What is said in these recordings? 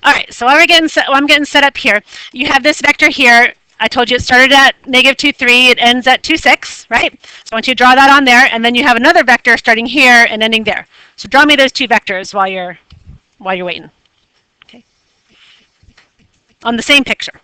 All right, so I'm getting set up here. You have this vector here. I told you it started at negative 2, 3. It ends at 2, 6, right? So I want you to draw that on there, and then you have another vector starting here and ending there. So draw me those two vectors while you're waiting. Okay. On the same picture.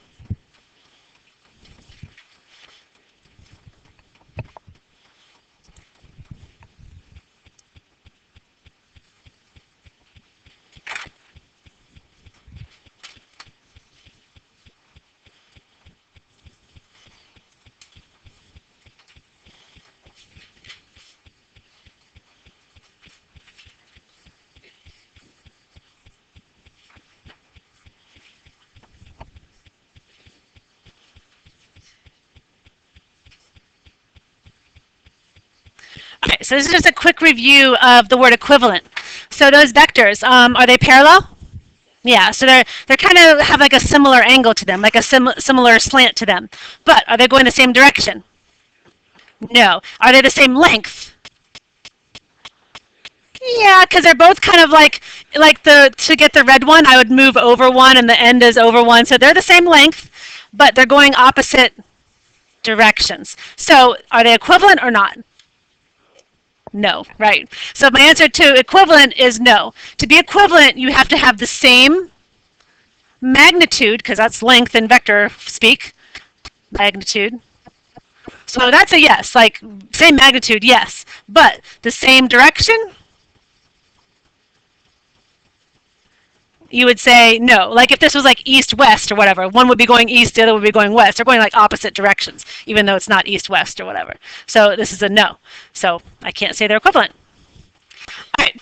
Okay, so this is just a quick review of the word equivalent. So those vectors, are they parallel? Yeah, so they're kind of have like a similar angle to them, like a similar slant to them. But are they going the same direction? No. Are they the same length? Yeah, because they're both kind of like to get the red one, I would move over one and the end is over one. So they're the same length, but they're going opposite directions. So are they equivalent or not? No, right. So my answer to equivalent is no. To be equivalent, you have to have the same magnitude, because that's length in vector speak, magnitude. So that's a yes, like same magnitude, yes. But the same direction, you would say no. Like if this was like east-west or whatever, one would be going east, the other would be going west. They're going like opposite directions, even though it's not east-west or whatever. So this is a no. So I can't say they're equivalent. All right.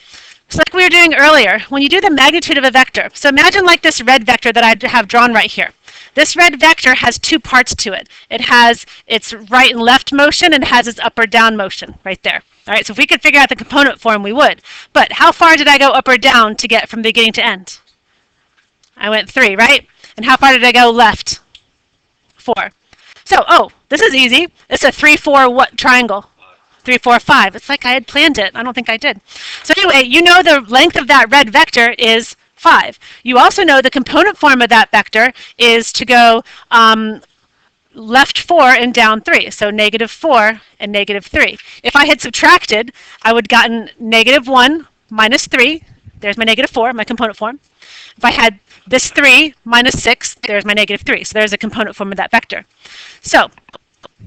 So like we were doing earlier, when you do the magnitude of a vector, so imagine like this red vector that I have drawn right here. This red vector has two parts to it. It has its right and left motion and has its up or down motion right there. All right, so if we could figure out the component form, we would. But how far did I go up or down to get from beginning to end? I went 3, right? And how far did I go left? 4. So, oh, this is easy. It's a 3, 4 what triangle? 3, 4, 5. It's like I had planned it. I don't think I did. So anyway, you know the length of that red vector is 5. You also know the component form of that vector is to go left 4 and down 3. So negative 4 and negative 3. If I had subtracted, I would have gotten negative 1 minus 3. There's my negative 4, my component form. If I had this 3 minus 6, there's my negative 3. So there's a component form of that vector. So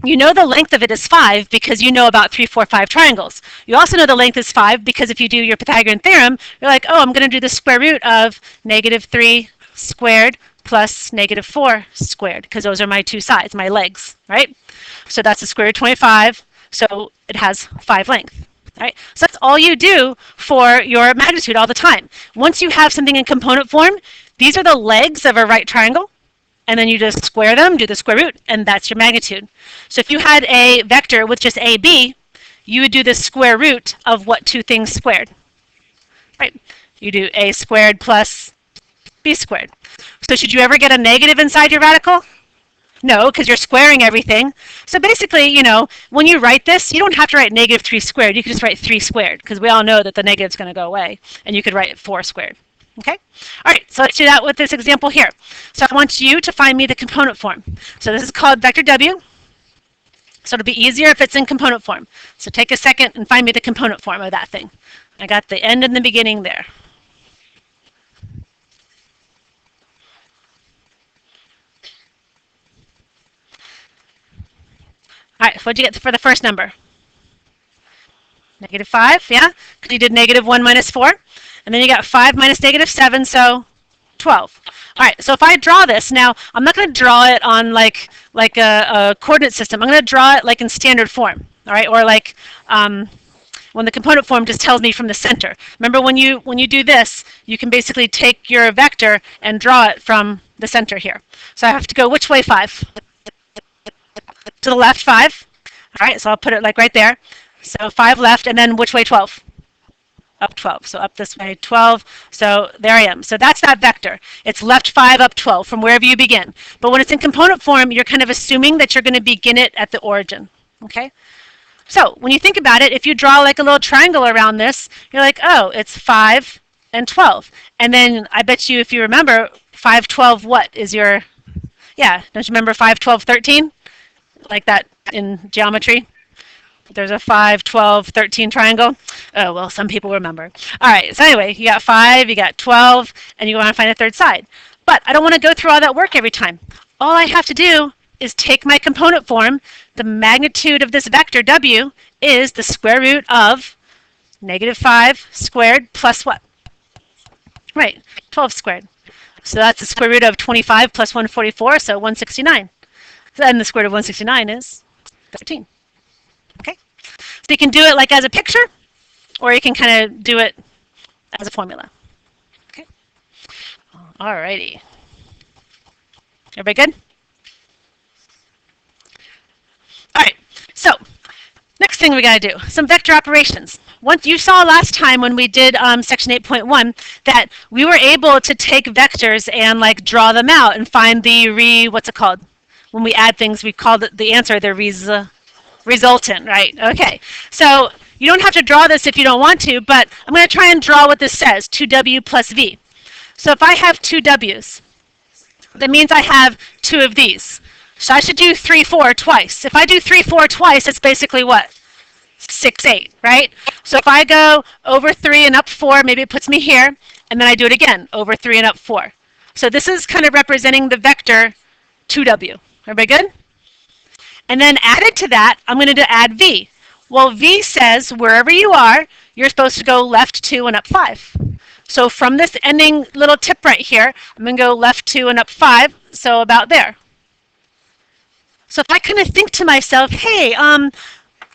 you know the length of it is 5 because you know about 3, 4, 5 triangles. You also know the length is 5 because if you do your Pythagorean theorem, you're like, oh, I'm going to do the square root of negative 3 squared plus negative 4 squared, because those are my two sides, my legs, right? So that's the square root of 25, so it has 5 length. All right, so that's all you do for your magnitude all the time. Once you have something in component form, these are the legs of a right triangle, and then you just square them, do the square root, and that's your magnitude. So if you had a vector with just AB, you would do the square root of what two things squared. Right? You do A squared plus B squared. So should you ever get a negative inside your radical? No, because you're squaring everything. So basically, you know, when you write this, you don't have to write negative 3 squared. You can just write 3 squared, because we all know that the negative's going to go away. And you could write 4 squared. Okay? All right, so let's do that with this example here. So I want you to find me the component form. So this is called vector W. So it'll be easier if it's in component form. So take a second and find me the component form of that thing. I got the end and the beginning there. All right, what'd you get for the first number? Negative 5, yeah? Because you did negative 1 minus 4. And then you got 5 minus negative 7, so 12. All right, so if I draw this, now I'm not going to draw it on like a coordinate system. I'm going to draw it like in standard form, all right? Or like when the component form just tells me from the center. Remember when you do this, you can basically take your vector and draw it from the center here. So I have to go which way 5? To the left 5. All right, so I'll put it like right there. So 5 left, and then which way 12? Up 12. So up this way 12. So there I am. So that's that vector. It's left 5, up 12 from wherever you begin. But when it's in component form, you're kind of assuming that you're going to begin it at the origin. Okay? So when you think about it, if you draw like a little triangle around this, you're like, oh, it's 5 and 12. And then I bet you, if you remember, 5, 12, what is your, yeah, don't you remember 5, 12, 13? Like that in geometry? There's a 5, 12, 13 triangle. Oh, well, some people remember. All right, so anyway, you got 5, you got 12, and you want to find a third side. But I don't want to go through all that work every time. All I have to do is take my component form. The magnitude of this vector, w, is the square root of -5 squared plus what? Right, 12 squared. So that's the square root of 25 plus 144, so 169. And the square root of 169 is 13. Okay? So you can do it like as a picture, or you can kind of do it as a formula. Okay? Alrighty. Everybody good? Alright, so next thing we got to do, some vector operations. Once you saw last time when we did section 8.1 that we were able to take vectors and like draw them out and find the what's it called? When we add things, we called it the answer, the resultant, right? Okay, so you don't have to draw this if you don't want to, but I'm going to try and draw what this says, 2w plus v. So if I have 2 w's, that means I have 2 of these. So I should do 3, 4 twice. If I do 3, 4 twice, it's basically what? 6, 8, right? So if I go over 3 and up 4, maybe it puts me here, and then I do it again, over 3 and up 4. So this is kind of representing the vector 2w. Everybody good? And then added to that, I'm going to add v. Well, v says wherever you are, you're supposed to go left 2 and up 5. So from this ending little tip right here, I'm going to go left 2 and up 5, so about there. So if I kind of think to myself, hey,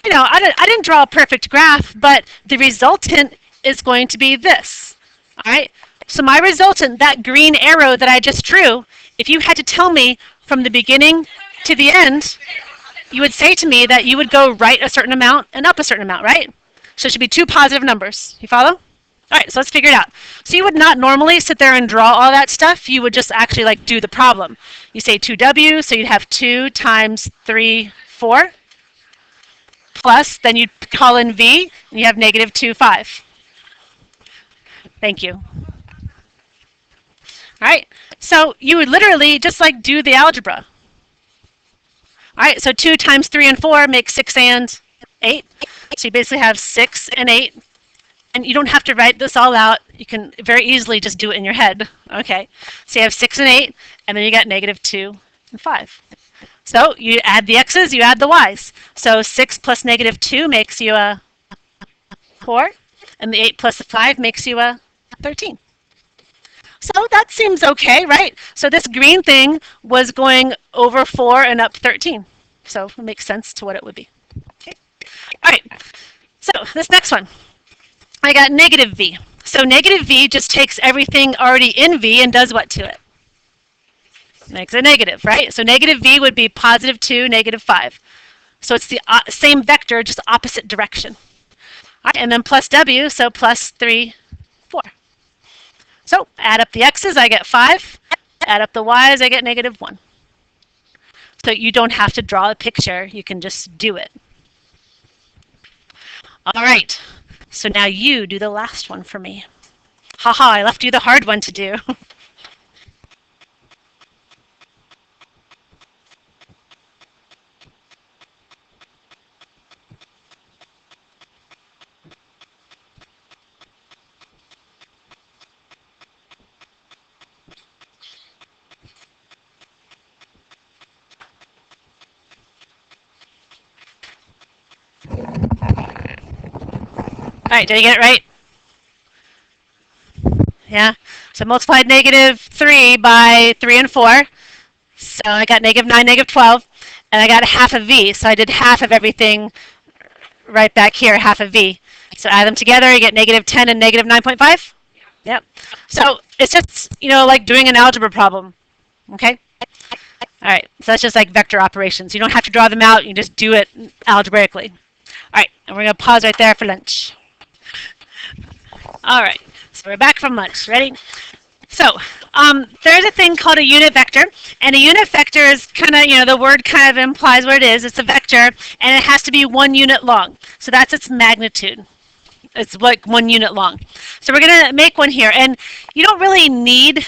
you know, I didn't draw a perfect graph, but the resultant is going to be this. All right? So my resultant, that green arrow that I just drew, if you had to tell me from the beginning to the end, you would say to me that you would go right a certain amount and up a certain amount, right? So it should be 2 positive numbers. You follow? All right, so let's figure it out. So you would not normally sit there and draw all that stuff. You would just actually like do the problem. You say 2w, so you'd have 2 times 3, 4. Plus, then you'd call in v, and you have -2, 5. Thank you. All right, so you would literally just like do the algebra. All right, so 2 times 3 and 4 makes 6 and 8. So you basically have 6 and 8. And you don't have to write this all out. You can very easily just do it in your head. Okay, so you have 6 and 8, and then you got -2 and 5. So you add the x's, you add the y's. So 6 plus -2 makes you a 4, and the 8 plus the 5 makes you a 13. So that seems okay, right? So this green thing was going over 4 and up 13. So it makes sense to what it would be. Okay. All right, so this next one. I got -v. So -v just takes everything already in v and does what to it? Makes a negative, right? So -v would be +2, -5. So it's the same vector, just opposite direction. All right, and then plus w, so +3, 4. So add up the x's, I get 5. Add up the y's, I get -1. So you don't have to draw a picture, you can just do it. All right. So now you do the last one for me. Haha, I left you the hard one to do. All right, did I get it right? Yeah, so I multiplied -3 by 3 and 4. So I got -9, -12, and I got half of v. So I did half of everything right back here, half of v. So add them together, you get -10 and -9.5. Yep. So it's just, you know, like doing an algebra problem. Okay? All right, so that's just like vector operations. You don't have to draw them out, you just do it algebraically. All right, and we're going to pause right there for lunch. All right, so we're back from lunch. Ready? So there's a thing called a unit vector, and a unit vector is kind of, you know, the word kind of implies what it is. It's a vector, and it has to be 1 unit long. So that's its magnitude. It's like 1 unit long. So we're going to make one here, and you don't really need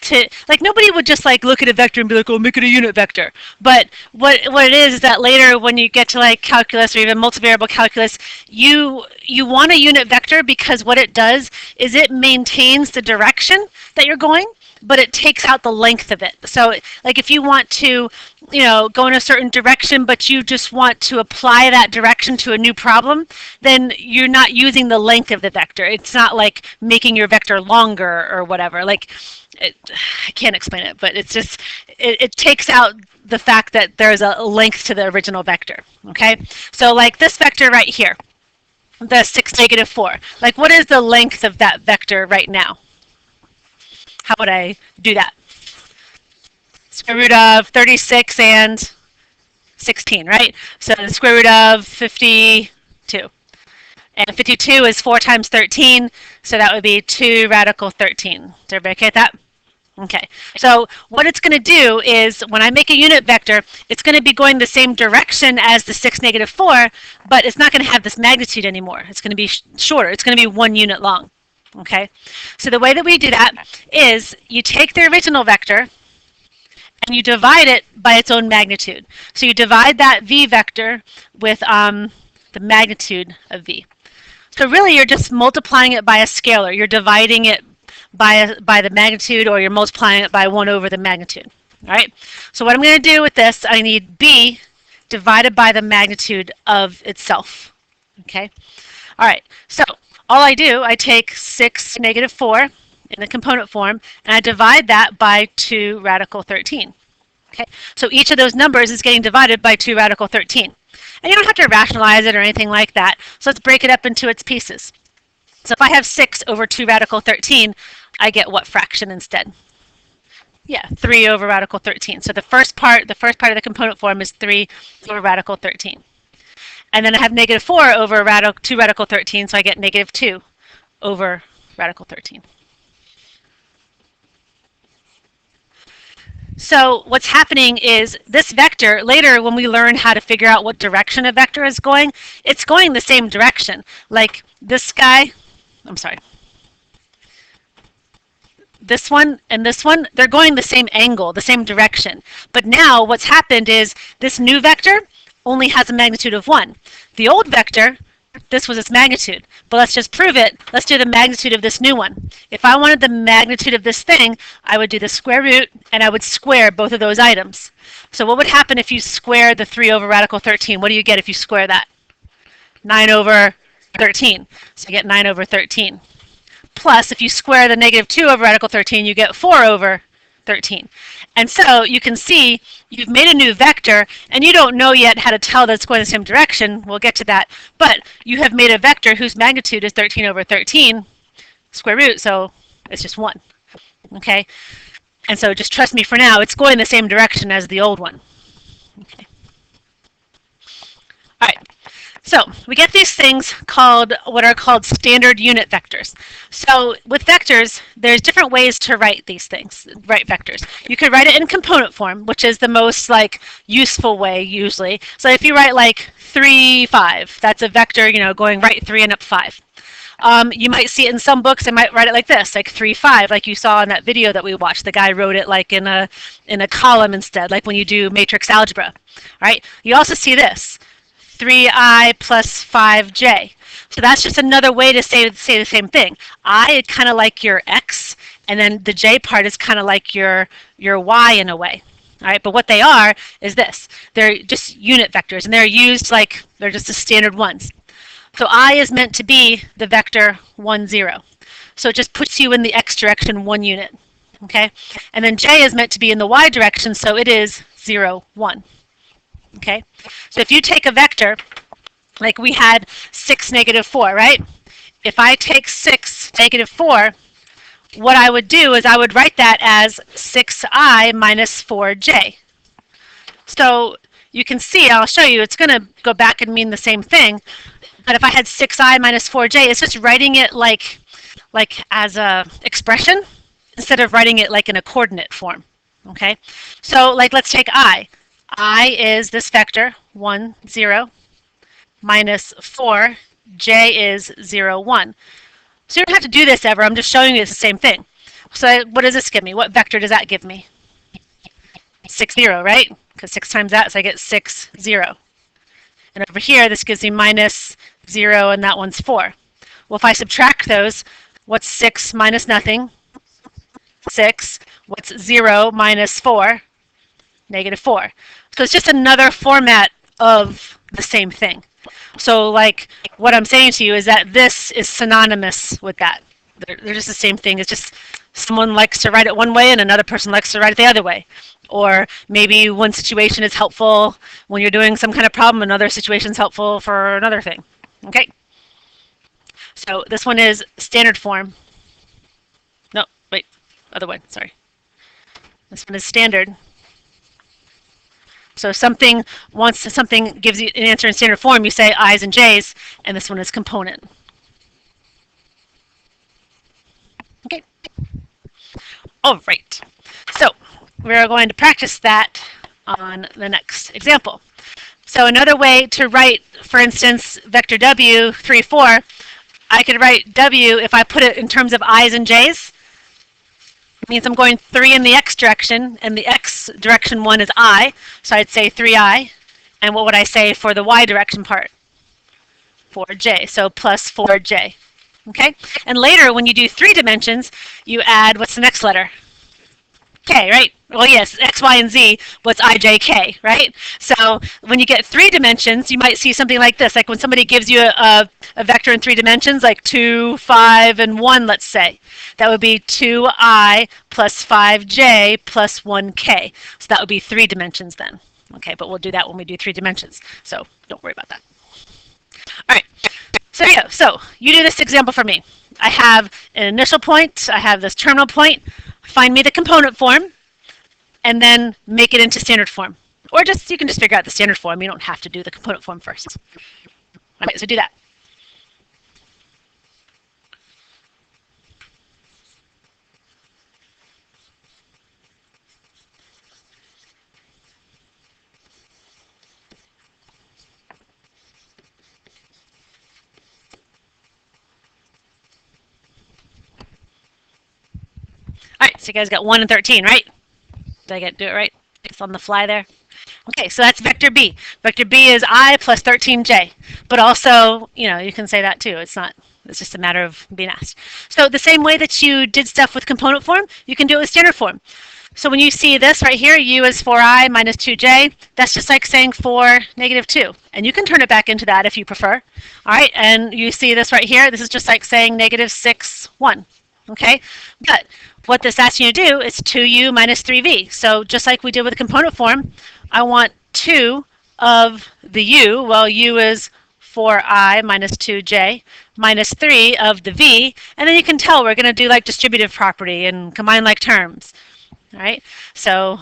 to, like, nobody would just like look at a vector and be like, oh, make it a unit vector. But what it is that later when you get to like calculus or even multivariable calculus, you want a unit vector because what it does is it maintains the direction that you're going, but it takes out the length of it. So like if you want to, go in a certain direction, but you just want to apply that direction to a new problem, then you're not using the length of the vector. It's not like making your vector longer or whatever. Like, I can't explain it, but it's just, it takes out the fact that there's a length to the original vector, okay? So like this vector right here, the 6, -4, like what is the length of that vector right now? How would I do that? Square root of 36 and 16, right? So the square root of 52. And 52 is 4 times 13, so that would be 2 radical 13. Is everybody okay with that? Okay, so what it's going to do is when I make a unit vector, it's going to be going the same direction as the 6, -4, but it's not going to have this magnitude anymore. It's going to be shorter. It's going to be 1 unit long. Okay, so the way that we do that is you take the original vector and you divide it by its own magnitude. So you divide that v vector with the magnitude of v. So really you're just multiplying it by a scalar. You're dividing it by the magnitude, or you're multiplying it by 1 over the magnitude. All right, so what I'm going to do with this, I need b divided by the magnitude of itself. Okay, all right, so all I do, I take 6, -4 in the component form, and I divide that by 2 radical 13. Okay, so each of those numbers is getting divided by 2 radical 13. And you don't have to rationalize it or anything like that. So let's break it up into its pieces. So if I have 6 over 2 radical 13, I get what fraction instead? Yeah, 3 over radical 13. So the first part of the component form is 3 over radical 13. And then I have -4 over 2 radical 13, so I get -2 over radical 13. So what's happening is this vector, later when we learn how to figure out what direction a vector is going, it's going the same direction. Like this guy, I'm sorry, this one and this one, they're going the same angle, the same direction. But now what's happened is this new vector only has a magnitude of 1. The old vector, this was its magnitude. But let's just prove it. Let's do the magnitude of this new one. If I wanted the magnitude of this thing, I would do the square root, and I would square both of those items. So what would happen if you square the 3 over radical 13? What do you get if you square that? 9 over 13. So you get 9 over 13. Plus, if you square the -2 over radical 13, you get 4 over 13. And so you can see you've made a new vector, and you don't know yet how to tell that it's going the same direction. We'll get to that. But you have made a vector whose magnitude is 13 over 13 square root, so it's just 1. Okay? And so just trust me for now, it's going the same direction as the old one. Okay. All right. So we get these things called what are called standard unit vectors. So with vectors, there's different ways to write these things, write vectors. You could write it in component form, which is the most like useful way usually. So if you write like 3, 5, that's a vector, going right 3 and up 5. You might see it in some books. They might write it like this, like 3, 5, like you saw in that video that we watched. The guy wrote it like in a column instead, like when you do matrix algebra. All right. You also see this. 3i plus 5j. So that's just another way to say the same thing. I is kind of like your x, and then the j part is kind of like your y in a way. All right, but what they are is this. They're just unit vectors, and they're used like they're just the standard ones. So I is meant to be the vector 1, 0. So it just puts you in the x direction 1 unit. Okay, and then j is meant to be in the y direction, so it is 0, 1. Okay, so if you take a vector, like we had 6, -4, right? If I take 6, -4, what I would do is I would write that as 6i minus 4j. So you can see, I'll show you, it's going to go back and mean the same thing. But if I had 6i minus 4j, it's just writing it like as a expression instead of writing it like in a coordinate form. Okay, so like let's take I. I is this vector, 1, 0, minus 4, j is 0, 1. So you don't have to do this ever, I'm just showing you it's the same thing. So what does this give me? What vector does that give me? 6, 0, right? Because 6 times that, so I get 6, 0. And over here, this gives me minus 0, and that one's 4. Well, if I subtract those, what's 6 minus nothing? 6. What's 0 minus 4? Negative 4. So it's just another format of the same thing. So like what I'm saying to you is that this is synonymous with that. They're just the same thing. It's just someone likes to write it one way and another person likes to write it the other way. Or maybe one situation is helpful when you're doing some kind of problem, another situation is helpful for another thing. Okay? So this one is standard form. No, wait, other one, sorry. This one is standard. So something, once something gives you an answer in standard form, you say I's and J's, and this one is component. Okay. All right. So we're going to practice that on the next example. So another way to write, for instance, vector W, 3, 4, I could write W if I put it in terms of I's and J's. It means I'm going 3 in the x direction, and the x direction one is I, so I'd say 3i. And what would I say for the y direction part? 4j, so plus 4j. Okay? And later, when you do 3 dimensions, you add, what's the next letter? K, right? Well, yes, x, y, and z, what's I, j, k, right? So when you get 3 dimensions, you might see something like this. Like when somebody gives you a vector in 3 dimensions, like 2, 5, and 1, let's say. That would be 2i plus 5j plus 1k. So that would be 3 dimensions then. Okay, but we'll do that when we do 3 dimensions. So don't worry about that. All right. So yeah, so you do this example for me. I have an initial point. I have this terminal point. Find me the component form, and then make it into standard form. Or just you can just figure out the standard form. You don't have to do the component form first. All right, so do that. All right, so you guys got 1 and 13, right? Did I do it right? It's on the fly there. Okay, so that's vector B. Vector B is I plus 13j. But also, you know, you can say that too. It's just a matter of being asked. So the same way that you did stuff with component form, you can do it with standard form. So when you see this right here, u is 4i minus 2j, that's just like saying 4, negative 2. And you can turn it back into that if you prefer. All right, and you see this right here, this is just like saying negative 6, 1. Okay, but what this asks you to do is 2u minus 3v. So just like we did with the component form, I want 2 of the u, well, u is 4i minus 2j, minus 3 of the v, and then you can tell we're going to do like distributive property and combine like terms. All right, so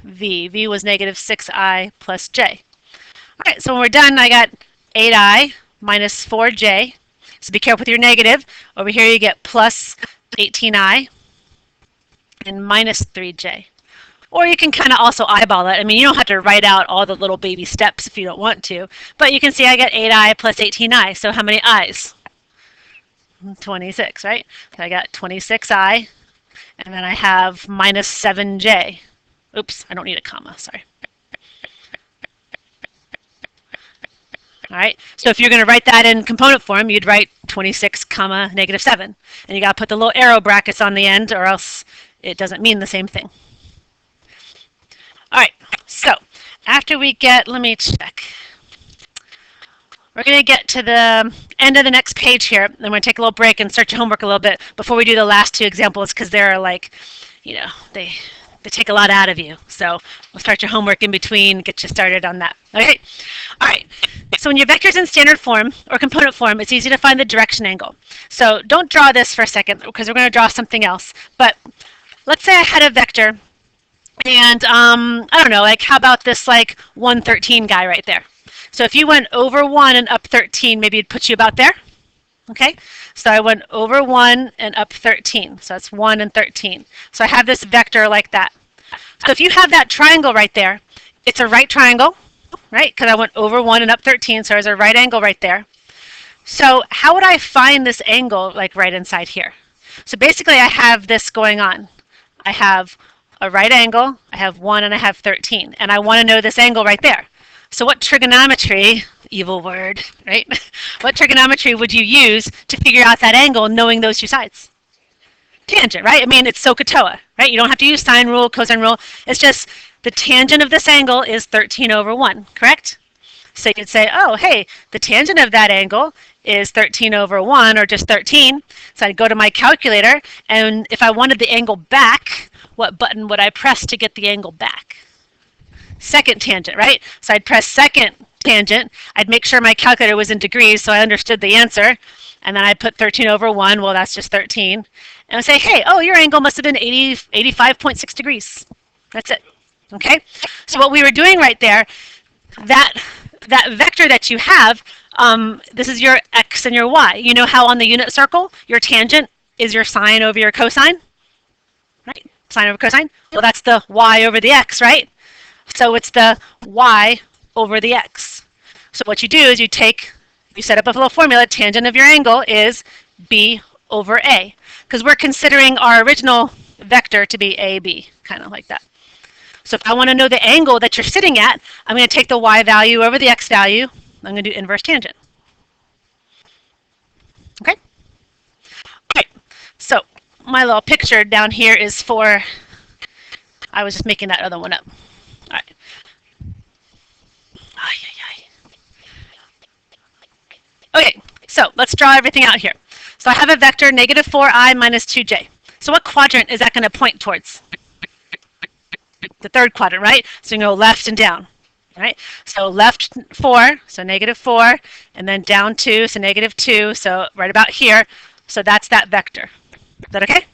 v was negative 6i plus j. All right, so when we're done, I got 8i minus 4j. So be careful with your negative. Over here you get plus 18i and minus 3j. Or you can kind of also eyeball it. I mean, you don't have to write out all the little baby steps if you don't want to. But you can see I get 8i plus 18i. So how many i's? 26, right? So I got 26i. And then I have minus 7j. Oops, I don't need a comma, sorry. All right, so if you're going to write that in component form, you'd write 26 comma negative 7. And you got to put the little arrow brackets on the end or else it doesn't mean the same thing. All right, so after we get, let me check. We're going to get to the end of the next page here. Then we're going to take a little break and start your homework a little bit before we do the last 2 examples because they're like, you know, they take a lot out of you. So we'll start your homework in between, get you started on that. Okay? All right. So when your vector's in standard form or component form, it's easy to find the direction angle. So don't draw this for a second because we're going to draw something else. But let's say I had a vector and I don't know, like how about this like 113 guy right there? So if you went over 1 and up 13, maybe it'd put you about there. Okay, so I went over 1 and up 13. So that's 1 and 13. So I have this vector like that. So if you have that triangle right there, it's a right triangle, right? Because I went over 1 and up 13, so there's a right angle right there. So how would I find this angle like right inside here? So basically I have this going on. I have a right angle, I have 1, and I have 13. And I want to know this angle right there. So what trigonometry, evil word, right? What trigonometry would you use to figure out that angle knowing those two sides? Tangent, right? I mean, it's SOHCAHTOA, right? You don't have to use sine rule, cosine rule. It's just the tangent of this angle is 13 over 1, correct? So you'd say, oh, hey, the tangent of that angle is 13 over 1, or just 13. So I'd go to my calculator, and if I wanted the angle back, what button would I press to get the angle back? Second tangent, right? So I'd press second tangent. I'd make sure my calculator was in degrees so I understood the answer. And then I'd put 13 over 1. Well, that's just 13. And I'd say, hey, oh, your angle must have been 85.6 degrees. That's it. Okay? So what we were doing right there, that vector that you have, this is your x and your y. You know how on the unit circle, your tangent is your sine over your cosine? Right? Sine over cosine? Well, that's the y over the x, right? So it's the y over the x. So what you do is you set up a little formula. Tangent of your angle is b over a, because we're considering our original vector to be ab, kind of like that. So if I want to know the angle that you're sitting at, I'm going to take the y value over the x value. I'm going to do inverse tangent. Okay? All right. So my little picture down here is for, I was just making that other one up. All right. Okay, so let's draw everything out here. So I have a vector, negative 4i minus 2j. So what quadrant is that going to point towards? The third quadrant, right? So you go left and down, right? So left 4, so negative 4, and then down 2, so negative 2, so right about here. So that's that vector. Is that okay?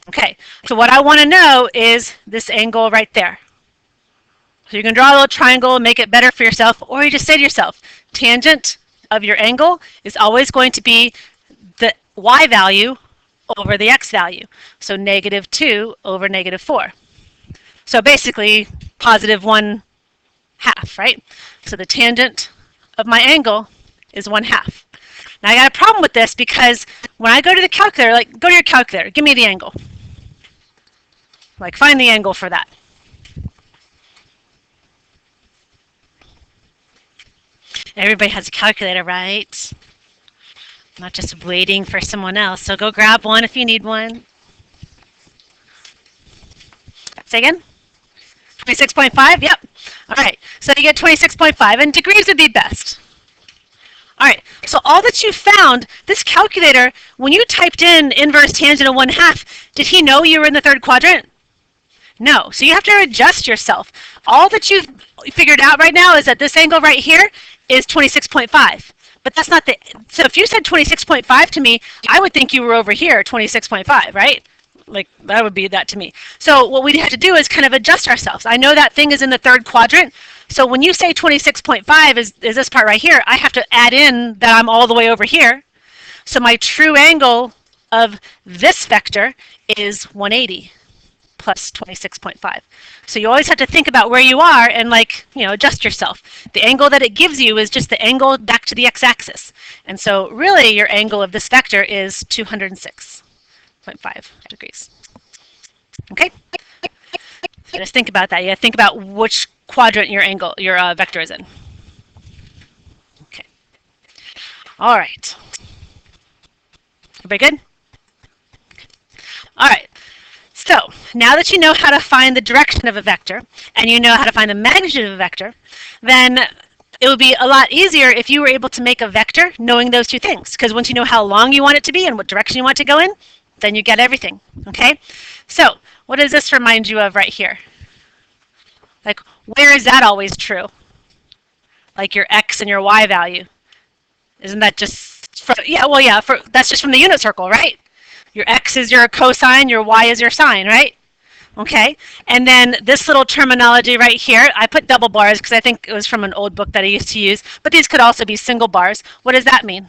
Okay, so what I want to know is this angle right there. So you can draw a little triangle, make it better for yourself, or you just say to yourself, tangent of your angle is always going to be the y value over the x value. So negative 2 over negative 4. So basically, positive 1/2, right? So the tangent of my angle is 1/2. Now I got a problem with this because when I go to the calculator, like go to your calculator, give me the angle. Like find the angle for that. Everybody has a calculator, right? Not just waiting for someone else. So go grab one if you need one. Say again? 26.5? Yep. All right. So you get 26.5, and degrees would be best. All right. So all that you found, this calculator, when you typed in inverse tangent of 1/2, did he know you were in the third quadrant? No. So you have to adjust yourself. All that you've figured out right now is that this angle right here is 26.5. But that's not the, so if you said 26.5 to me, I would think you were over here, 26.5, right? Like, that would be that to me. So what we have to do is kind of adjust ourselves. I know that thing is in the third quadrant. So when you say 26.5 is this part right here, I have to add in that I'm all the way over here. So my true angle of this vector is 180 plus 26.5. So you always have to think about where you are and, like, you know, adjust yourself. The angle that it gives you is just the angle back to the x-axis. And so really your angle of this vector is 206.5 degrees. Okay? So just think about that. You have to think about which quadrant your angle, your vector is in. Okay. All right. Everybody good? All right. So now that you know how to find the direction of a vector and you know how to find the magnitude of a vector, then it would be a lot easier if you were able to make a vector knowing those two things. Because once you know how long you want it to be and what direction you want it to go in, then you get everything. Okay? So what does this remind you of right here? Like, where is that always true? Like your x and your y value. Isn't that just, that's just from the unit circle, right? Your x is your cosine, your y is your sine, right? Okay, and then this little terminology right here, I put double bars because I think it was from an old book that I used to use, but these could also be single bars. What does that mean?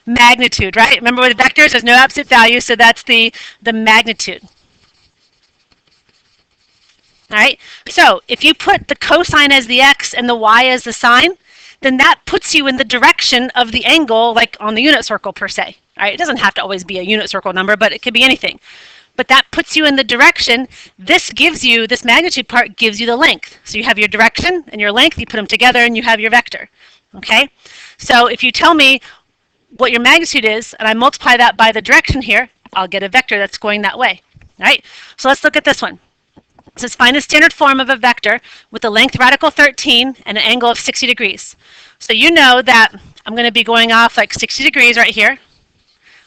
Magnitude, right? Remember with vectors, there's no absolute value, so that's the magnitude. All right, so if you put the cosine as the x and the y as the sine, then that puts you in the direction of the angle, like on the unit circle per se. All right? It doesn't have to always be a unit circle number, but it could be anything. But that puts you in the direction. This gives you, this magnitude part gives you the length. So you have your direction and your length, you put them together and you have your vector. Okay? So if you tell me what your magnitude is, and I multiply that by the direction here, I'll get a vector that's going that way. All right? So let's look at this one. It says find the standard form of a vector with a length radical 13 and an angle of 60 degrees. So you know that I'm going to be going off like 60 degrees right here.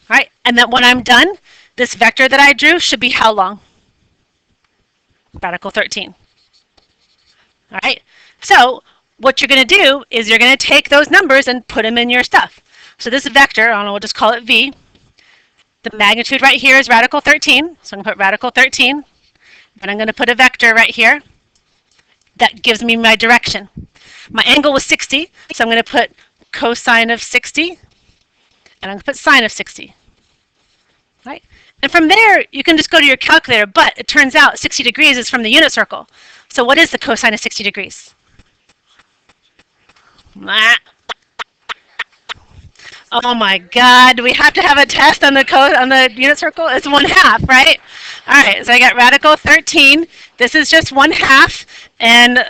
All right? And that when I'm done, this vector that I drew should be how long? Radical 13. All right? So what you're going to do is you're going to take those numbers and put them in your stuff. So this vector, I don't know, we'll just call it V. The magnitude right here is radical 13. So I'm going to put radical 13. And I'm going to put a vector right here that gives me my direction. My angle was 60, so I'm going to put cosine of 60, and I'm going to put sine of 60. Right? And from there, you can just go to your calculator, but it turns out 60 degrees is from the unit circle. So what is the cosine of 60 degrees? Oh my God, do we have to have a test on the unit circle? It's 1/2, right? All right, so I got radical 13. This is just 1/2. And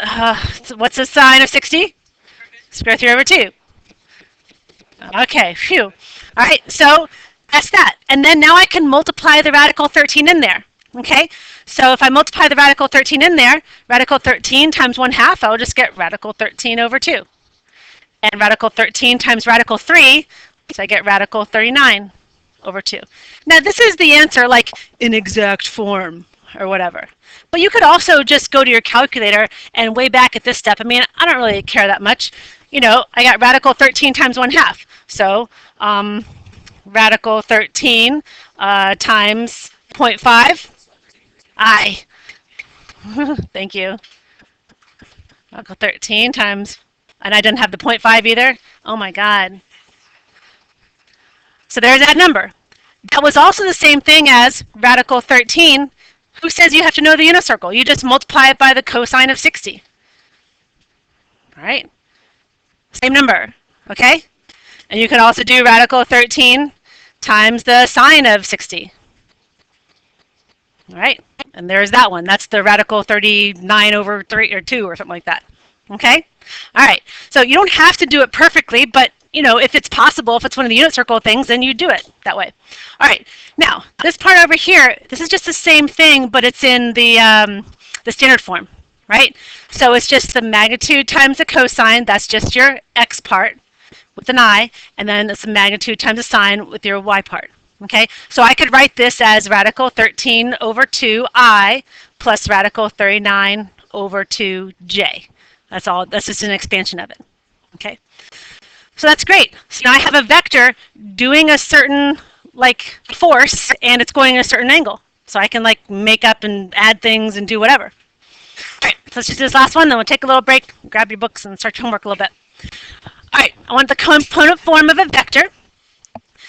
what's the sine of 60? Square 3 over 2. Okay, phew. All right, so that's that. And then now I can multiply the radical 13 in there. Okay, so if I multiply the radical 13 in there, radical 13 times 1/2, I will just get radical 13 over 2. And radical 13 times radical 3, so I get radical 39 over 2. Now this is the answer like in exact form or whatever. But you could also just go to your calculator and way back at this step. I mean, I don't really care that much. You know, I got radical 13 times 1/2. So radical 13 times 0.5. I. Thank you. Radical 13 times, and I didn't have the 0.5 either. Oh my God. So there's that number. That was also the same thing as radical 13. Who says you have to know the unit circle? You just multiply it by the cosine of 60. All right? Same number, okay? And you can also do radical 13 times the sine of 60. All right? And there's that one. That's the radical 39 over 3 or 2 or something like that. Okay? All right. So you don't have to do it perfectly, but you know, if it's possible, if it's one of the unit circle things, then you do it that way. All right. Now, this part over here, this is just the same thing, but it's in the standard form, right? So it's just the magnitude times the cosine. That's just your x part with an I, and then it's the magnitude times the sine with your y part. Okay, so I could write this as radical 13 over 2i plus radical 39 over 2j. That's all. That's just an expansion of it. Okay, so that's great. So now I have a vector doing a certain like force, and it's going at a certain angle. So I can like make up and add things and do whatever. All right, so let's just do this last one. Then we'll take a little break, grab your books, and start your homework a little bit. All right, I want the component form of a vector.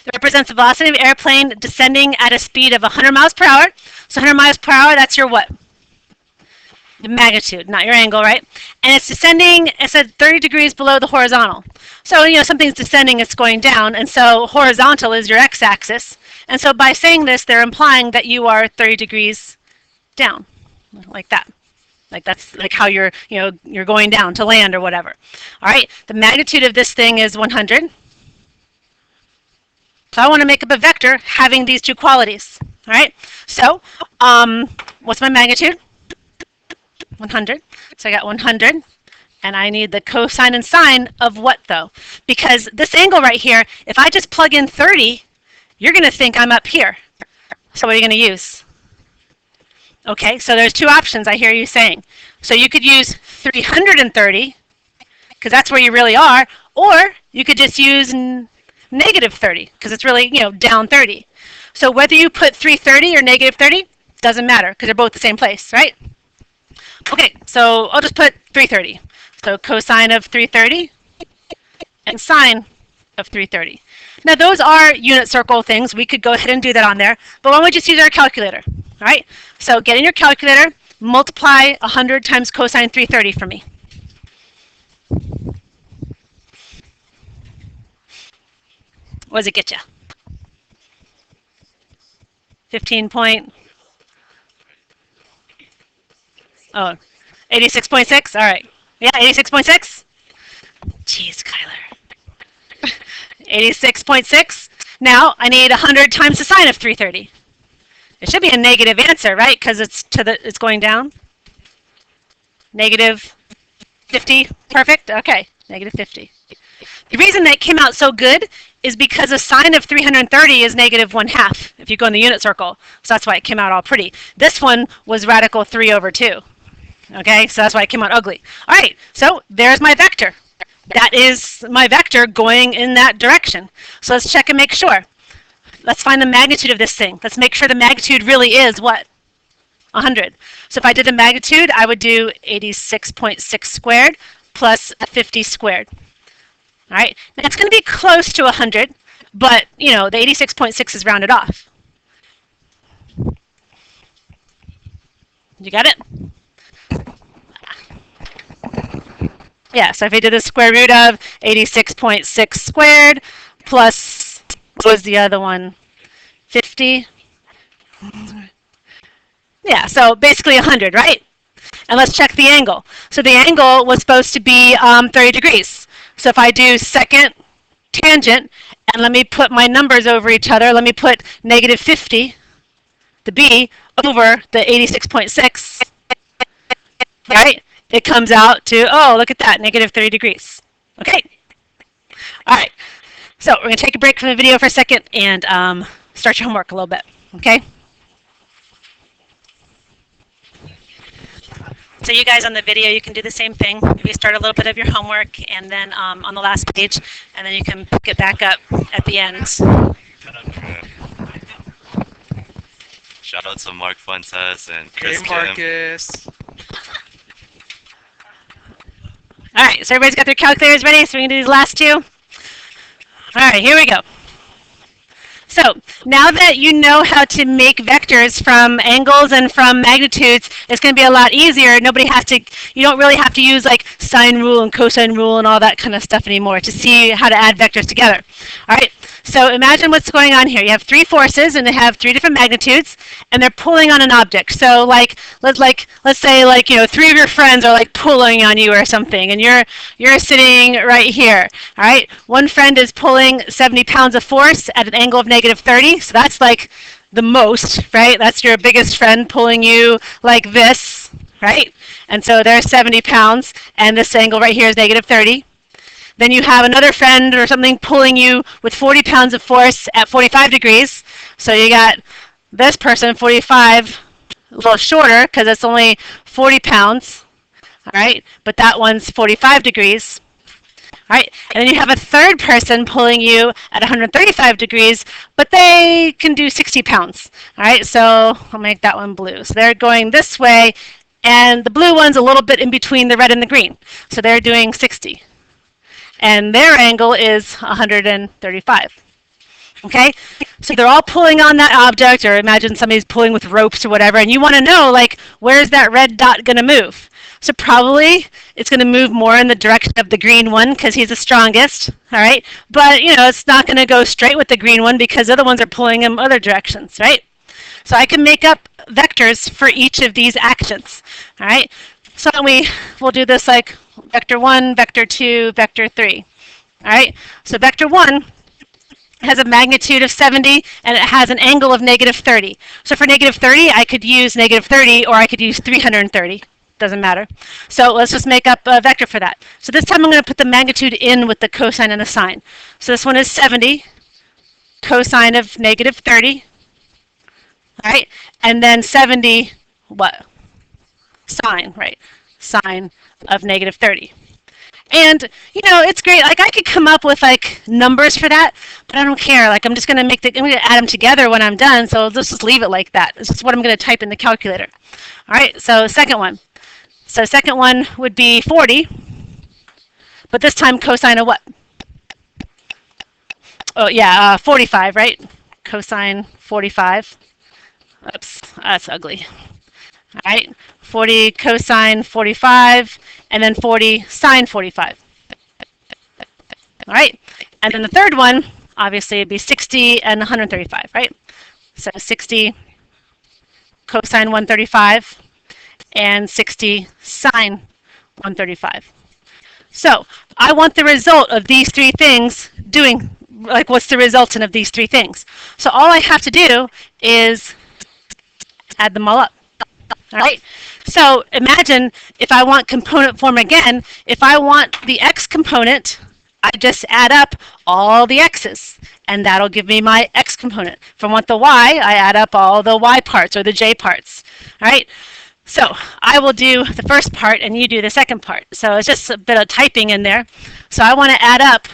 It represents the velocity of an airplane descending at a speed of 100 miles per hour. So 100 miles per hour, that's your what? The magnitude, not your angle, right? And it's descending, it's at 30 degrees below the horizontal. So, you know, something's descending, it's going down. And so horizontal is your x-axis. And so by saying this, they're implying that you are 30 degrees down, like that. Like that's like how you're, you know, you're going down to land or whatever. All right, the magnitude of this thing is 100. So I want to make up a vector having these two qualities. All right. So what's my magnitude? 100. So I got 100. And I need the cosine and sine of what, though? Because this angle right here, if I just plug in 30, you're going to think I'm up here. So what are you going to use? Okay, so there's two options I hear you saying. So you could use 330, because that's where you really are, or you could just use negative 30, because it's really, you know, down 30. So whether you put 330 or negative 30, doesn't matter, because they're both the same place, right? Okay, so I'll just put 330. So cosine of 330 and sine of 330. Now those are unit circle things. We could go ahead and do that on there, but why don't we just use our calculator, all right? So get in your calculator, multiply 100 times cosine 330 for me. What does it get you? 15 point, oh, 86.6? All right. Yeah, 86.6? Jeez, Kyler. 86.6. Now, I need 100 times the sine of 330. It should be a negative answer, right? Because it's going down. Negative 50. Perfect. Okay. Negative 50. The reason that came out so good is because the sine of 330 is negative 1/2 if you go in the unit circle. So that's why it came out all pretty. This one was radical 3 over 2. Okay, so that's why it came out ugly. All right, so there's my vector. That is my vector going in that direction. So let's check and make sure. Let's find the magnitude of this thing. Let's make sure the magnitude really is what? 100. So if I did the magnitude, I would do 86.6 squared plus 50 squared. All right, now it's going to be close to 100, but you know the 86.6 is rounded off. You got it? Yeah, so if I did the square root of 86.6 squared plus, what was the other one? 50? Yeah, so basically 100, right? And let's check the angle. So the angle was supposed to be 30 degrees. So if I do second tangent, and let me put my numbers over each other, let me put negative 50, the b, over the 86.6, right? It comes out to, oh, look at that, negative 30 degrees. Okay. All right. So we're going to take a break from the video for a second and start your homework a little bit. Okay? So you guys on the video, you can do the same thing. Maybe start a little bit of your homework and then on the last page, and then you can pick it back up at the end. Shout out to Mark Fuentes and Chris Hey, Marcus. All right, so everybody's got their calculators ready, so we can do these last two. All right, here we go. So now that you know how to make vectors from angles and from magnitudes, it's going to be a lot easier. You don't really have to use like sine rule and cosine rule and all that kind of stuff anymore to see how to add vectors together. All right, so imagine what's going on here. You have three forces and they have three different magnitudes and they're pulling on an object. So let's say like, you know, three of your friends are like pulling on you or something and you're sitting right here. All right, one friend is pulling 70 pounds of force at an angle of negative 30, so that's like the most, right? That's your biggest friend pulling you like this, right? And so there's 70 pounds, and this angle right here is negative 30. Then you have another friend or something pulling you with 40 pounds of force at 45 degrees. So you got this person, 45, a little shorter because it's only 40 pounds, all right? But that one's 45 degrees. All right, and then you have a third person pulling you at 135 degrees, but they can do 60 pounds. All right, so I'll make that one blue. So they're going this way, and the blue one's a little bit in between the red and the green. So they're doing 60. And their angle is 135. Okay, so they're all pulling on that object, or imagine somebody's pulling with ropes or whatever, and you want to know, like, where's that red dot going to move? So probably it's going to move more in the direction of the green one because he's the strongest, all right? But, you know, it's not going to go straight with the green one because the other ones are pulling him other directions, right? So I can make up vectors for each of these actions, all right? So we'll do this like vector 1, vector 2, vector 3, all right? So vector 1 has a magnitude of 70 and it has an angle of negative 30. So for negative 30, I could use negative 30 or I could use 330. Doesn't matter. So let's just make up a vector for that. So this time I'm going to put the magnitude in with the cosine and the sine. So this one is 70, cosine of negative 30. All right, and then 70, what? Sine, right? Sine of negative 30. And, you know, it's great. Like, I could come up with, like, numbers for that, but I don't care. Like, I'm just going to I'm going to add them together when I'm done, so let's just leave it like that. This is what I'm going to type in the calculator. All right, so second one. So second one would be 40, but this time cosine of what? Oh, yeah, 45, right? Cosine 45. Oops, that's ugly. All right, 40 cosine 45, and then 40 sine 45. All right, and then the third one obviously it'd be 60 and 135, right? So 60 cosine 135 and 60 sine 135. So I want the result of these three things doing, like what's the resultant of these three things? So all I have to do is add them all up. All right. So imagine if I want component form again, if I want the x component, I just add up all the x's, and that'll give me my x component. If I want the y, I add up all the y parts or the j parts. All right. So I will do the first part and you do the second part. So it's just a bit of typing in there. So I want to add up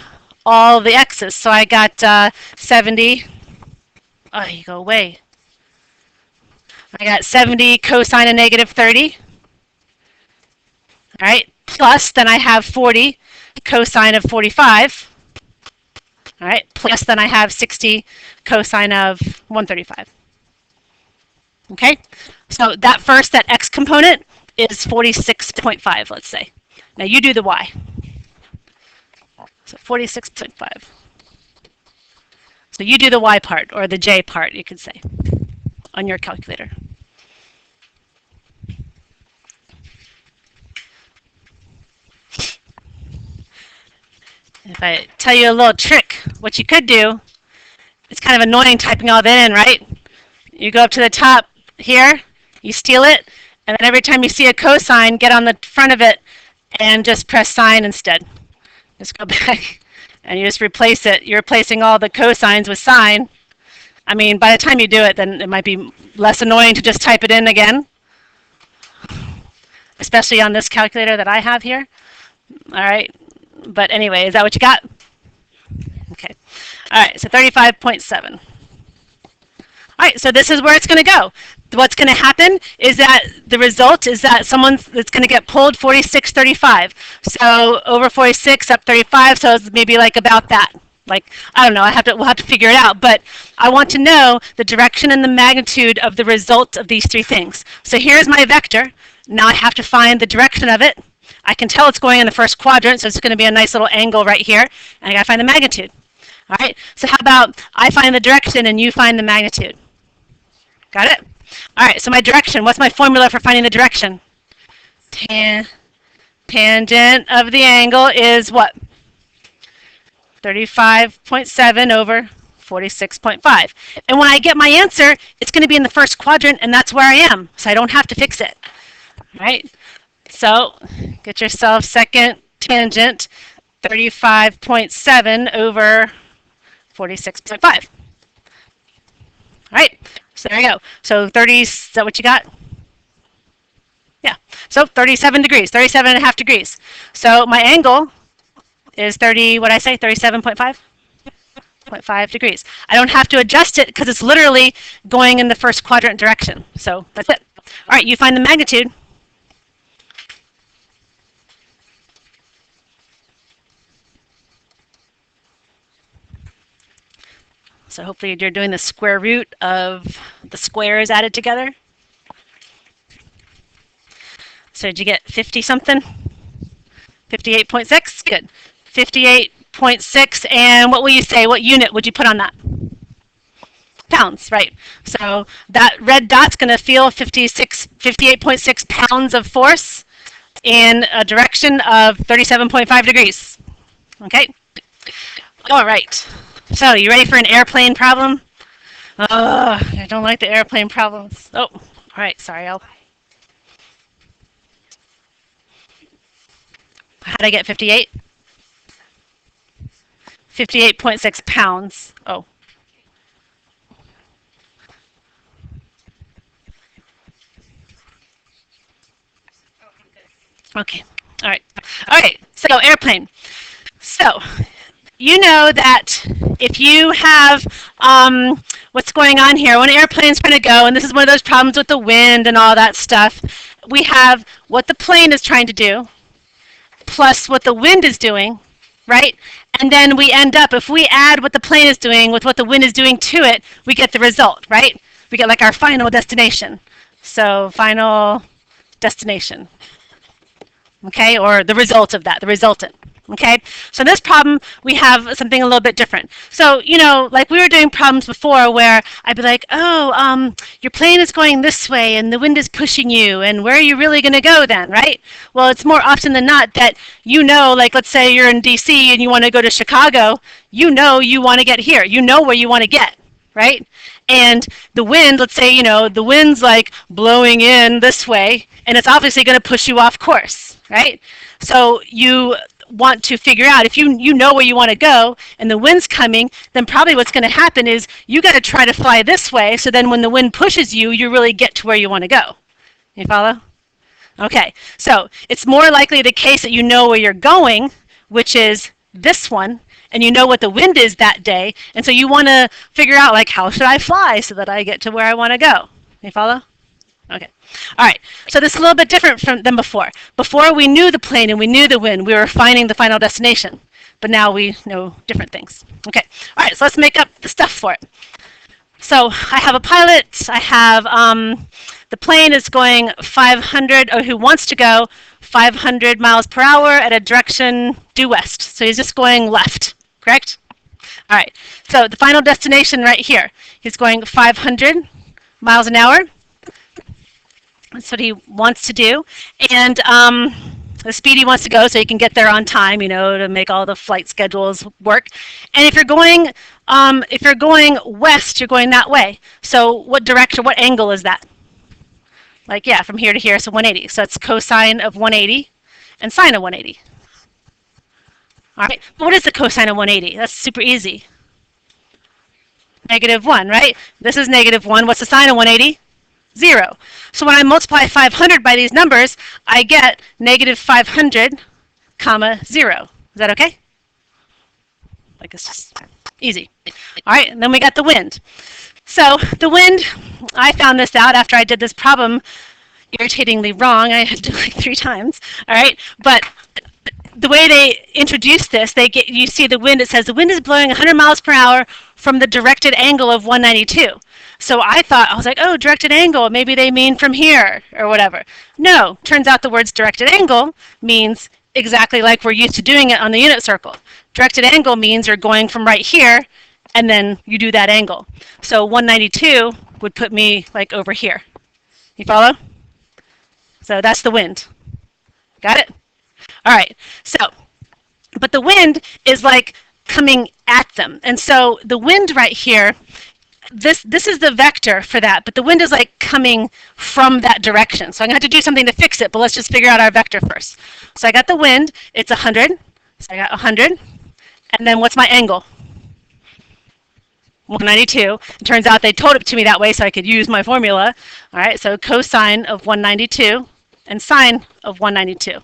all the x's. So I got 70. Oh, you go away. I got 70 cosine of negative 30. All right, plus then I have 40 cosine of 45. All right, plus then I have 60 cosine of 135. Okay, so that x component is 46.5, let's say. Now you do the y. So 46.5. So you do the y part, or the j part, you could say, on your calculator. If I tell you a little trick, what you could do, it's kind of annoying typing all that in, right? You go up to the top here, you steal it, and then every time you see a cosine, get on the front of it and just press sine instead. Just go back and you just replace it. You're replacing all the cosines with sine. I mean, by the time you do it, then it might be less annoying to just type it in again, especially on this calculator that I have here. All right. But anyway, is that what you got? Okay. All right, so 35.7. All right, so this is where it's going to go. What's going to happen is that the result is that that's going to get pulled 46.35. So over 46 up 35, so it's maybe like about that. Like, I don't know, we'll have to figure it out, but I want to know the direction and the magnitude of the result of these three things. So here's my vector. Now I have to find the direction of it. I can tell it's going in the first quadrant, so it's going to be a nice little angle right here, and I got to find the magnitude. All right, so how about I find the direction and you find the magnitude? Got it? All right, so my direction, what's my formula for finding the direction? Tangent of the angle is what? 35.7 over 46.5. And when I get my answer, it's going to be in the first quadrant, and that's where I am, so I don't have to fix it. All right? So get yourself second tangent, 35.7 over 46.5. All right, so there you go. So 30, is that what you got? Yeah, so 37 degrees, 37.5 degrees. So my angle is 30, what did I say, 37.5? 0.5 degrees. I don't have to adjust it because it's literally going in the first quadrant direction. So that's it. All right, you find the magnitude. So hopefully you're doing the square root of the squares added together. So did you get 50 something? 58.6? Good. 58.6, and what will you say? What unit would you put on that? Pounds, right. So that red dot's going to feel 58.6 pounds of force in a direction of 37.5 degrees. Okay? All right. So, you ready for an airplane problem? I don't like the airplane problems. Oh, all right, sorry. How did I get 58? 58.6 pounds. Oh. Okay, all right. All right, so airplane. So, you know that if you have what's going on here, when an airplane's trying to go, and this is one of those problems with the wind and all that stuff, we have what the plane is trying to do plus what the wind is doing, right? And then we end up, if we add what the plane is doing with what the wind is doing to it, we get the result, right? We get like our final destination. So final destination, okay? Or the result of that, the resultant. Okay, so in this problem, we have something a little bit different. So, like we were doing problems before where I'd be like, oh, your plane is going this way and the wind is pushing you, and where are you really going to go then, right? Well, it's more often than not that like let's say you're in DC and you want to go to Chicago, you want to get here. You know where you want to get, right? And the wind, let's say, the wind's like blowing in this way, and it's obviously going to push you off course, right? So you want to figure out if you know where you want to go and the wind's coming, then probably what's going to happen is you got to try to fly this way, so then when the wind pushes you, you really get to where you want to go. You follow? Okay, so it's more likely the case that you know where you're going, which is this one, and you know what the wind is that day, and so you want to figure out, like, how should I fly so that I get to where I want to go? You follow? Okay. All right. So this is a little bit different than before. Before we knew the plane and we knew the wind. We were finding the final destination. But now we know different things. Okay. All right. So let's make up the stuff for it. So I have a pilot. I have the plane is going 500, or who wants to go 500 miles per hour at a direction due west. So he's just going left. Correct? All right. So the final destination right here. He's going 500 miles an hour. That's what he wants to do, and the speed he wants to go so he can get there on time, to make all the flight schedules work. And if you're going west, you're going that way. So what direction, what angle is that? Like, yeah, from here to here, so 180. So it's cosine of 180 and sine of 180. All right, but what is the cosine of 180? That's super easy. -1, right? This is -1. What's the sine of 180? 0. So when I multiply 500 by these numbers, I get -500, comma 0. Is that okay? Like, it's just easy. All right, and then we got the wind. So the wind, I found this out after I did this problem irritatingly wrong. I had to do it like 3 times. All right, but the way they introduce this, you see the wind. It says the wind is blowing 100 miles per hour from the directed angle of 192. So I was like, oh, directed angle, maybe they mean from here or whatever. No, turns out the words directed angle means exactly like we're used to doing it on the unit circle. Directed angle means you're going from right here, and then you do that angle. So 192 would put me like over here. You follow? So that's the wind. Got it? All right, so, but the wind is like coming at them. And so the wind right here, this is the vector for that, but the wind is like coming from that direction. So I'm going to have to do something to fix it, but let's just figure out our vector first. So I got the wind, it's 100, so I got 100, and then what's my angle? 192. It turns out they told it to me that way so I could use my formula. All right, so cosine of 192 and sine of 192.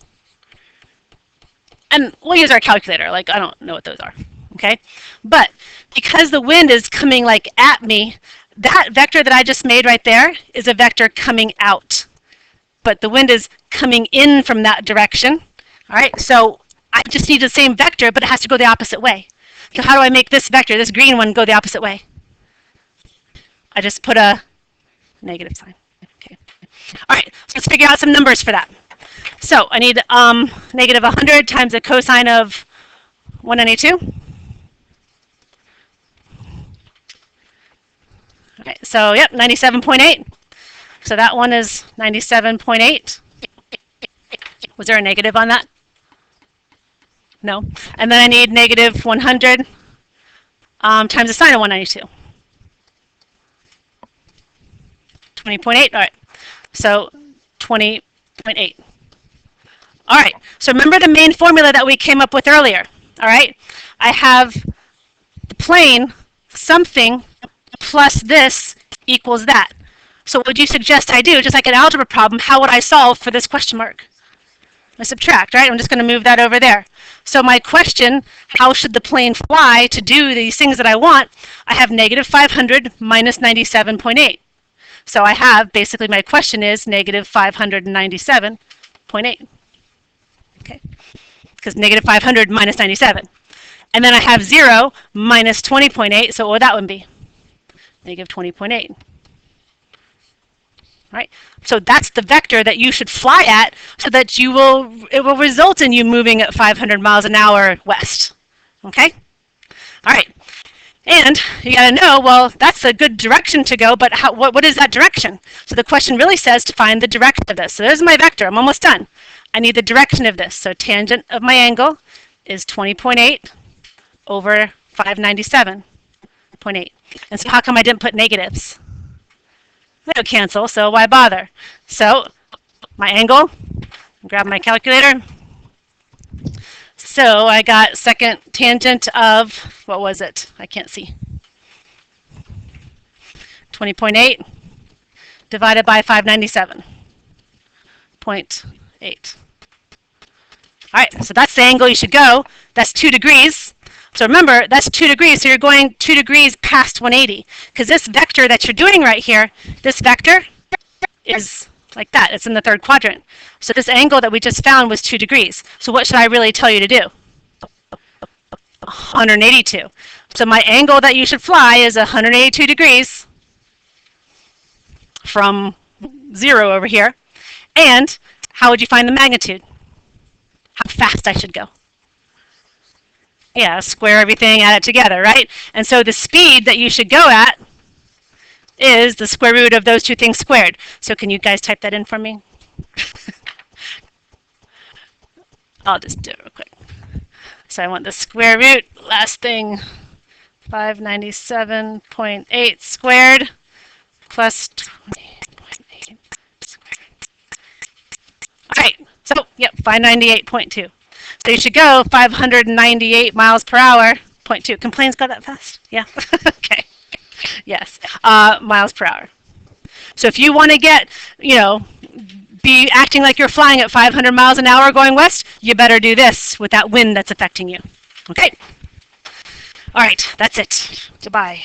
And we'll use our calculator, like I don't know what those are, okay? But because the wind is coming like at me, that vector that I just made right there is a vector coming out. But the wind is coming in from that direction, all right? So I just need the same vector, but it has to go the opposite way. So how do I make this vector, this green one, go the opposite way? I just put a negative sign, okay? All right, so let's figure out some numbers for that. So I need -100 times the cosine of 192. Okay, so yep, 97.8. So that one is 97.8. Was there a negative on that? No. And then I need -100 times the sine of 192. 20.8. All right. So 20.8. All right, so remember the main formula that we came up with earlier, all right? I have the plane, something, plus this equals that. So what would you suggest I do? Just like an algebra problem, how would I solve for this question mark? I subtract, right? I'm just going to move that over there. So my question, how should the plane fly to do these things that I want? I have -500 minus 97.8. So I have, basically my question is -597.8. Okay, because -500 minus 97. And then I have 0 minus 20.8, so what would that one be? -20.8. right? So that's the vector that you should fly at so that it will result in you moving at 500 miles an hour west, okay? All right, and you gotta know, well, that's a good direction to go, but what is that direction? So the question really says to find the direction of this. So there's my vector, I'm almost done. I need the direction of this. So tangent of my angle is 20.8 over 597.8. And so how come I didn't put negatives? They don't cancel, so why bother? So my angle, grab my calculator. So I got second tangent of, what was it? I can't see. 20.8 divided by 597.8. All right, so that's the angle you should go. That's 2 degrees. So remember, that's 2 degrees, so you're going 2 degrees past 180. Because this vector that you're doing right here, this vector is like that. It's in the third quadrant. So this angle that we just found was 2 degrees. So what should I really tell you to do? 182. So my angle that you should fly is 182 degrees from 0 over here. And how would you find the magnitude? How fast I should go? Yeah, square everything, add it together, right? And so the speed that you should go at is the square root of those two things squared. So can you guys type that in for me? I'll just do it real quick. So I want the square root, last thing, 597.8 squared plus 28.8 squared. All right, so, yep, 598.2. So you should go 598 miles per hour, 0.2. Can planes go that fast? Yeah, okay. Yes, miles per hour. So if you want to get, be acting like you're flying at 500 miles an hour going west, you better do this with that wind that's affecting you. Okay? All right, that's it. Goodbye.